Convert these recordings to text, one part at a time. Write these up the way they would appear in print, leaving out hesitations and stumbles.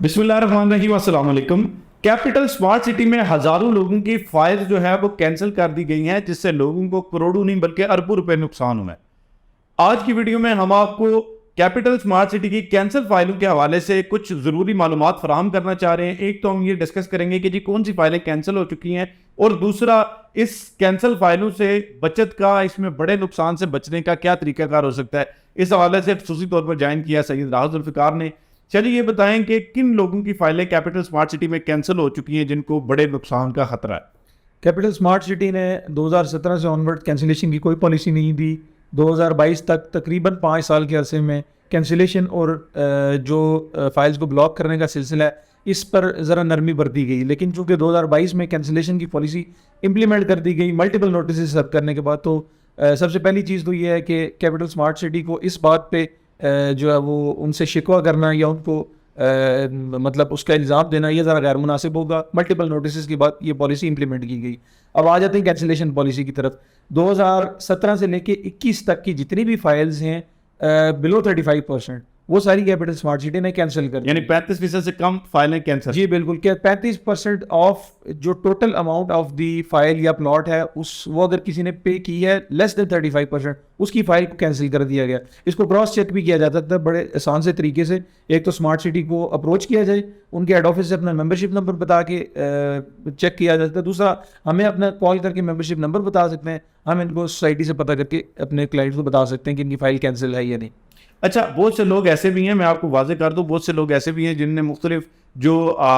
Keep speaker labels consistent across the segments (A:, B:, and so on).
A: बिस्मिल्लाहिर्रहमानिर्रहीम, अस्सलाम वालेकुम। कैपिटल स्मार्ट सिटी में हज़ारों लोगों की फाइल जो है वो कैंसिल कर दी गई हैं, जिससे लोगों को करोड़ों नहीं बल्कि अरबों रुपए नुकसान हुआ है। आज की वीडियो में हम आपको कैपिटल स्मार्ट सिटी की कैंसिल फाइलों के हवाले से कुछ ज़रूरी मालूमात फराहम करना चाह रहे हैं। एक तो हम ये डिस्कस करेंगे कि जी कौन सी फाइलें कैंसिल हो चुकी हैं, और दूसरा इस कैंसिल फाइलों से बचत का, इसमें बड़े नुकसान से बचने का क्या तरीकाकार हो सकता है। इस हवाले से खसूसी तौर पर ज्वाइन किया सैयद राहत जुल्फ़िकार ने। चलिए ये बताएं कि किन लोगों की फाइलें कैपिटल स्मार्ट सिटी में कैंसिल हो चुकी हैं जिनको बड़े नुकसान का खतरा है।
B: कैपिटल स्मार्ट सिटी ने 2017 से ऑनवर्ड कैंसिलेशन की कोई पॉलिसी नहीं दी। 2022 तक तकरीबन 5 साल के अरसे में कैंसिलेशन और जो फाइल्स को ब्लॉक करने का सिलसिला है, इस पर ज़रा नरमी बरती गई। लेकिन चूँकि 2022 में कैंसिलेशन की पॉलिसी इम्प्लीमेंट कर दी गई मल्टीपल नोटिस सर्व करने के बाद, तो सबसे पहली चीज़ तो ये है कि कैपिटल स्मार्ट सिटी को इस बात पे जो है वो उनसे शिकवा करना या उनको मतलब उसका इल्ज़ाम देना ये ज़रा गैर मुनासिब होगा। मल्टीपल नोटिस के बाद ये पॉलिसी इंप्लीमेंट की गई। अब आ जाते हैं कैंसिलेशन पॉलिसी की तरफ। 2017 से लेके 21 तक की जितनी भी फाइल्स हैं बिलो 35%, वो सारी कैपिटल स्मार्ट सिटी ने कैंसिल कर दी।
A: यानी 35% से कम फाइलें कैंसिल।
B: जी बिल्कुल, क्या 35% ऑफ जो total amount of the file या प्लॉट है, उस वो अगर किसी ने पे की है लेस देन 35%, उसकी फाइल को कैंसिल कर दिया गया। इसको क्रॉस चेक भी किया जाता था बड़े आसान से तरीके से। एक तो स्मार्ट सिटी को अप्रोच किया जाए, उनके हेड ऑफिस से अपना मेंबरशिप नंबर बता के चेक किया जाता है। दूसरा, हमें अपना कॉल करके मेंबरशिप नंबर बता सकते हैं, हम इनको सोसाइटी से पता करके अपने क्लाइंट्स को बता सकते हैं कि इनकी फाइल कैंसिल है या नहीं।
A: अच्छा, बहुत से लोग ऐसे भी हैं, मैं आपको वाजे कर दूं, बहुत से लोग ऐसे भी हैं जिनने मुख्तलिफ जो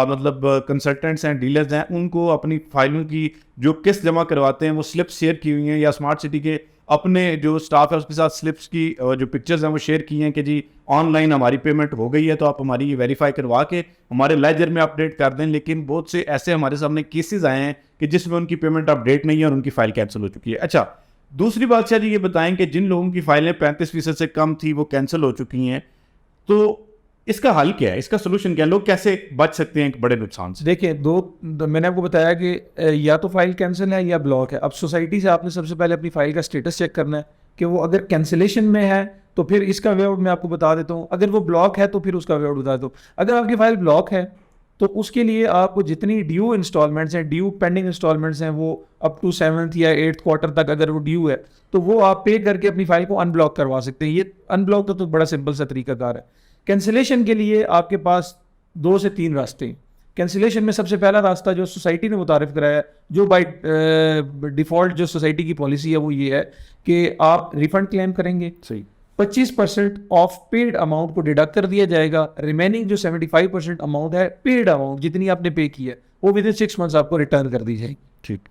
A: मतलब कंसल्टेंट्स हैं, डीलर्स हैं, उनको अपनी फाइलों की जो किस्त जमा करवाते हैं वो स्लिप्स शेयर की हुई हैं, या स्मार्ट सिटी के अपने जो स्टाफ है उसके साथ स्लिप्स की जो पिक्चर्स हैं वो शेयर की हैं कि जी ऑनलाइन हमारी पेमेंट हो गई है, तो आप हमारी ये वेरीफाई करवा के हमारे लेजर में अपडेट कर दें। लेकिन बहुत से ऐसे हमारे सामने केसेस आए हैं कि जिसमें उनकी पेमेंट अपडेट नहीं है और उनकी फाइल कैंसिल हो चुकी है। अच्छा, दूसरी बात चलिए ये बताएं कि जिन लोगों की फाइलें 35% से कम थी वो कैंसिल हो चुकी हैं, तो इसका हल क्या है, इसका सोल्यूशन क्या है, लोग कैसे बच सकते हैं एक बड़े नुकसान से।
B: देखिए, मैंने आपको बताया कि या तो फाइल कैंसिल है या ब्लॉक है। अब सोसाइटी से आपने सबसे पहले अपनी फाइल का स्टेटस चेक करना है कि वो अगर कैंसिलेशन में है तो फिर इसका वे आउट मैं आपको बता देता हूँ, अगर वो ब्लॉक है तो फिर उसका वे आउट बता दो। अगर आपकी फाइल ब्लॉक है तो उसके लिए आपको जितनी ड्यू इंस्टॉलमेंट्स हैं, ड्यू पेंडिंग इंस्टॉलमेंट्स हैं, वो अप टू 7th या 8th क्वार्टर तक अगर वो ड्यू है तो वो आप पे करके अपनी फाइल को अनब्लॉक करवा सकते हैं। ये अनब्लॉक तो बड़ा सिंपल सा तरीकाकार है। कैंसिलेशन के लिए आपके पास 2 से 3 रास्ते हैं। कैंसिलेशन में सबसे पहला रास्ता जो सोसाइटी ने मुतारिफ कराया, जो बाय डिफ़ॉल्ट जो सोसाइटी की पॉलिसी है, वो ये है कि आप रिफंड क्लेम करेंगे।
A: सही,
B: 25% ऑफ पेड अमाउंट को डिडक्ट कर दिया जाएगा। रिमेनिंग जो 75% अमाउंट है, पेड अमाउंट जितनी आपने पे की है, वो विद इन 6 मंथ्स आपको रिटर्न कर दी जाएगी।
A: ठीक।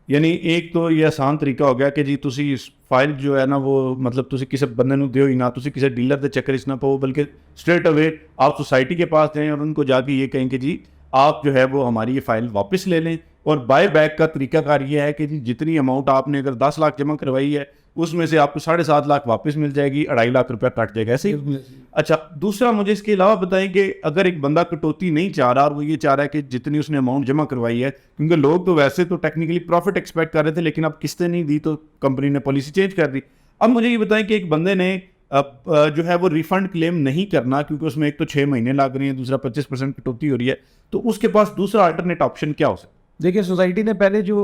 A: यानी एक तो ये आसान तरीका हो गया कि जी तुसी इस फाइल जो है ना वो मतलब तुसी किसी बंदे नूं दिओ ही ना, तुसी किसी डीलर दे चक्कर इस ना पाओ, बल्कि स्ट्रेट अवे आप सोसाइटी के पास जाएं और उनको जाके ये कहें कि जी आप जो है वो हमारी ये फाइल वापस ले लें। और बाय बैक का तरीकाकार ये है कि जी जितनी अमाउंट आपने अगर 10 लाख जमा करवाई है उसमें से आपको 7.5 लाख वापस मिल जाएगी, 2.5 लाख रुपया कट जाएगा, ऐसे ही। अच्छा, दूसरा मुझे इसके अलावा बताएं कि अगर एक बंदा कटौती नहीं चाह रहा और वो ये चाह रहा है कि जितनी उसने अमाउंट जमा करवाई है, क्योंकि लोग तो वैसे तो टेक्निकली प्रॉफिट एक्सपेक्ट कर रहे थे लेकिन अब किस्तें नहीं दी तो कंपनी ने पॉलिसी चेंज कर दी। अब मुझे ये बताएं कि एक बंदे ने जो है वो रिफंड क्लेम नहीं करना, क्योंकि उसमें एक तो 6 महीने लग रही हैं, दूसरा 25% कटौती हो रही है, तो उसके पास दूसरा अल्टरनेट ऑप्शन क्या हो सकता है?
B: देखिए, सोसाइटी ने पहले जो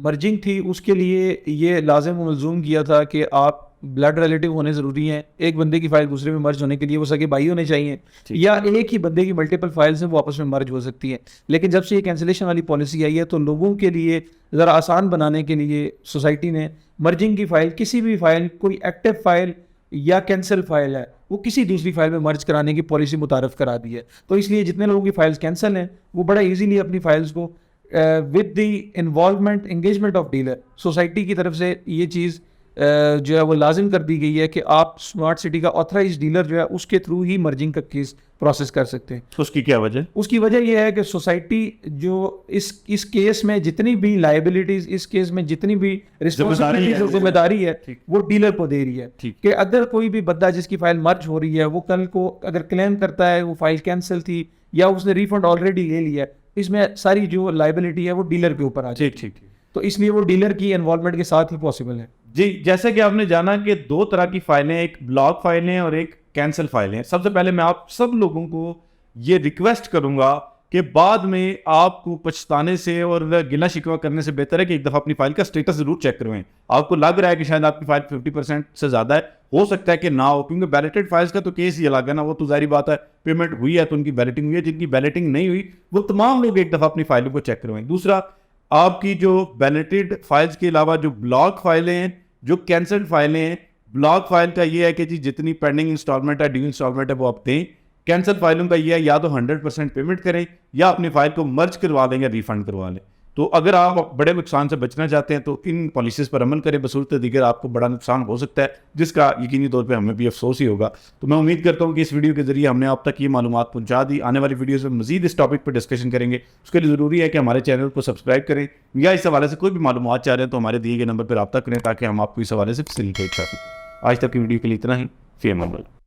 B: मर्जिंग थी उसके लिए ये लाजिम मलजूम किया था कि आप ब्लड रिलेटिव होने ज़रूरी हैं। एक बंदे की फाइल दूसरे में मर्ज होने के लिए वो सगे भाई होने चाहिए, या एक ही बंदे की मल्टीपल फाइल्स हैं वो आपस में मर्ज हो सकती हैं। लेकिन जब से ये कैंसिलेशन वाली पॉलिसी आई है तो लोगों के लिए ज़रा आसान बनाने के लिए सोसाइटी ने मर्जिंग की फ़ाइल, किसी भी फाइल, कोई एक्टिव फाइल या कैंसिल फाइल है, वो किसी दूसरी फाइल में मर्ज कराने की पॉलिसी मुतारफ़ करा दी है। तो इसलिए जितने लोगों की फाइल्स कैंसिल हैं वो बड़ा ईजीली अपनी फाइल्स को with the involvement engagement of dealer, society की तरफ से ये चीज़ जो है वो लाजिम कर दी गई है कि आप स्मार्ट सिटी का ऑथराइज डीलर जो है उसके थ्रू ही मर्जिंग का केस प्रोसेस कर सकते हैं।
A: तो उसकी क्या वजह?
B: उसकी वजह यह है कि सोसाइटी जो इस केस में जितनी भी लाइबिलिटीज, इस केस में जितनी भी जिम्मेदारी है वो डीलर को दे रही है। कि अगर कोई भी बंदा जिसकी फाइल मर्ज हो रही है वो कल को अगर क्लेम करता है वो फाइल कैंसिल थी या उसने रिफंड ऑलरेडी ले लिया, इसमें सारी जो लाइबिलिटी है वो डीलर के ऊपर आ जाए।
A: ठीक।
B: तो इसलिए वो डीलर की इन्वॉल्वमेंट के साथ ही पॉसिबल है।
A: जी, जैसे कि आपने जाना कि 2 तरह की फाइलें, एक ब्लॉक फाइलें और एक कैंसिल फाइलें। सबसे पहले मैं आप सब लोगों को ये रिक्वेस्ट करूंगा कि बाद में आपको पछताने से और गिला शिकवा करने से बेहतर है कि एक दफ़ा अपनी फाइल का स्टेटस जरूर चेक करवाएं। आपको लग रहा है कि शायद आपकी फाइल 50% से ज़्यादा है, हो सकता है कि ना हो, क्योंकि बैलेटेड फाइल्स का तो केस ही अलग है ना, वो तो जाहिर बात है पेमेंट हुई है तो उनकी बैलेटिंग हुई है, जिनकी बैलेटिंग नहीं हुई वो तमाम लोग एक दफ़ा अपनी फाइलों को चेक करवाएं। दूसरा, आपकी जो बैलेटेड फाइल्स के अलावा जो ब्लॉक फाइलें हैं, जो कैंसल्ड फाइलें हैं, ब्लॉक फाइल का ये है कि जी जितनी पेंडिंग इंस्टॉलमेंट है, ड्यू इंस्टॉलमेंट है, वो आप दें। कैंसल फाइलों का ये है या तो 100% पेमेंट करें या अपनी फाइल को मर्ज करवा लें या रिफंड करवा लें। तो अगर आप बड़े नुकसान से बचना चाहते हैं तो इन पॉलिसीज पर अमल करें, बसूरत दीगर आपको बड़ा नुकसान हो सकता है जिसका यकीनी तौर पे हमें भी अफसोस ही होगा। तो मैं उम्मीद करता हूँ कि इस वीडियो के जरिए हमने आप तक ये मालूमात पहुँचा दी। आने वाली वीडियोज़ में मजीद इस टॉपिक पर डिस्कशन करेंगे, उसके लिए ज़रूरी है कि हमारे चैनल को सब्सक्राइब करें या इस हवाले से कोई भी मालूमात चाह रहे हैं तो हमारे दिए गए नंबर पर रब्ता करें ताकि हम आपको इस हवाले से फैसिलिटेट कर सकें। आज तक की वीडियो के लिए इतना ही। फ़ी अमान अल्लाह।